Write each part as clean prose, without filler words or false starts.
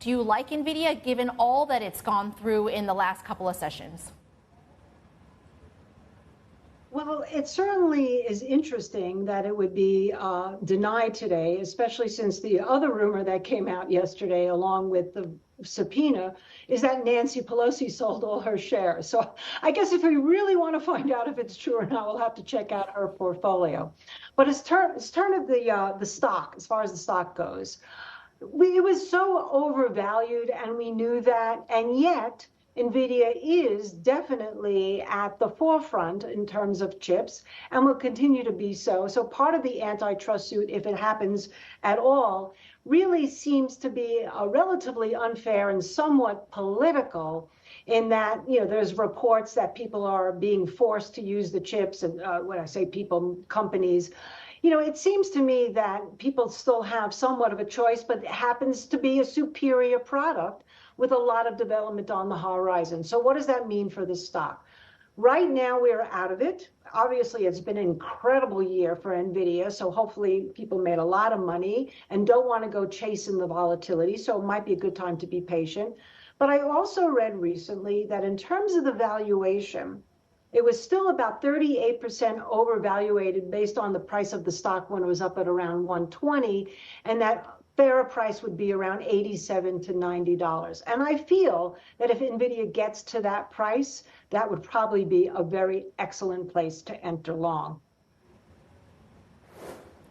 Do you like Nvidia given all that it's gone through in the last couple of sessions? Well, it certainly is interesting that it would be denied today, especially since the other rumor that came out yesterday, along with the subpoena, is that Nancy Pelosi sold all her shares. So I guess if we really want to find out if it's true or not, we'll have to check out her portfolio. But as turn of the stock, as far as the stock goes, it was so overvalued, and we knew that, and yet Nvidia is definitely at the forefront in terms of chips and will continue to be so. So part of the antitrust suit, if it happens at all, really seems to be relatively unfair and somewhat political, in that, there's reports that people are being forced to use the chips, and when I say people, companies. It seems to me that people still have somewhat of a choice, but it happens to be a superior product with a lot of development on the horizon. So what does that mean for the stock? Right now, we're out of it. Obviously, it's been an incredible year for Nvidia, so hopefully people made a lot of money and don't want to go chasing the volatility, so it might be a good time to be patient. But I also read recently that in terms of the valuation, it was still about 38% overvaluated based on the price of the stock when it was up at around 120, and that fair price would be around $87 to $90. And I feel that if Nvidia gets to that price, that would probably be a very excellent place to enter long.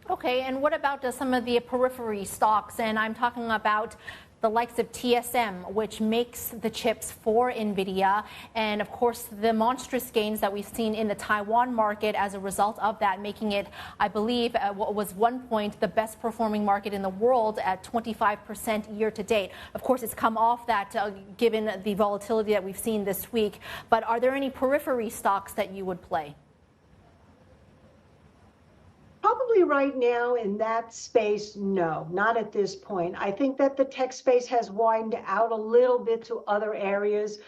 Okay, and what about some of the periphery stocks? And I'm talking about the likes of TSM, which makes the chips for Nvidia, and of course the monstrous gains that we've seen in the Taiwan market as a result of that, making it, I believe, what was one point the best performing market in the world at 25% year to date. Of course, it's come off that given the volatility that we've seen this week. But are there any periphery stocks that you would play? Probably right now in that space, no, not at this point. I think that the tech space has widened out a little bit to other areas,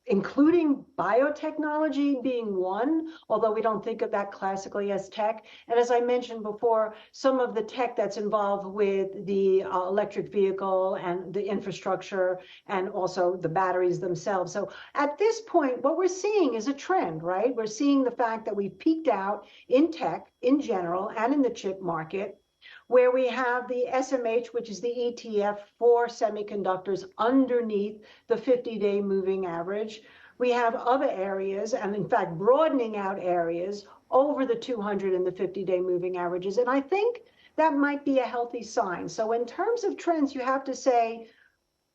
including biotechnology being one, although we don't think of that classically as tech. And as I mentioned before, some of the tech that's involved with the electric vehicle and the infrastructure and also the batteries themselves. So at this point, what we're seeing is a trend, right? We're seeing the fact that we've peaked out in tech in general and in the chip market, where we have the SMH, which is the ETF for semiconductors, underneath the 50-day moving average. We have other areas, and in fact, broadening out areas over the 200 and the 50-day moving averages. And I think that might be a healthy sign. So in terms of trends, you have to say,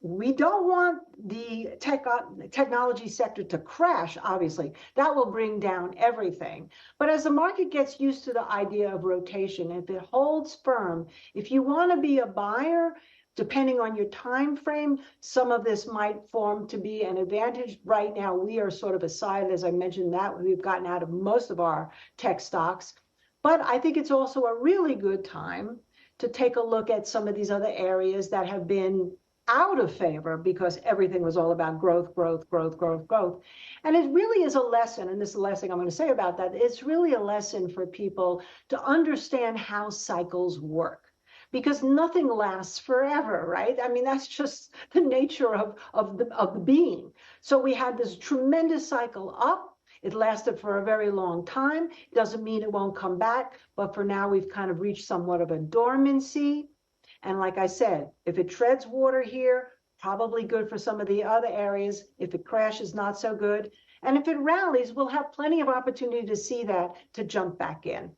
we don't want the technology sector to crash, obviously. That will bring down everything. But as the market gets used to the idea of rotation, if it holds firm, if you want to be a buyer, depending on your time frame, some of this might form to be an advantage. Right now, we are sort of aside, as I mentioned, that we've gotten out of most of our tech stocks. But I think it's also a really good time to take a look at some of these other areas that have been out of favor because everything was all about growth, growth, growth, growth, growth. And it really is a lesson, and this is the last thing I'm going to say about that, it's really a lesson for people to understand how cycles work, because nothing lasts forever, right? I mean, that's just the nature of the being. So we had this tremendous cycle up. It lasted for a very long time. It doesn't mean it won't come back, but for now we've kind of reached somewhat of a dormancy. And like I said, if it treads water here, probably good for some of the other areas. If it crashes, not so good. And if it rallies, we'll have plenty of opportunity to see that to jump back in.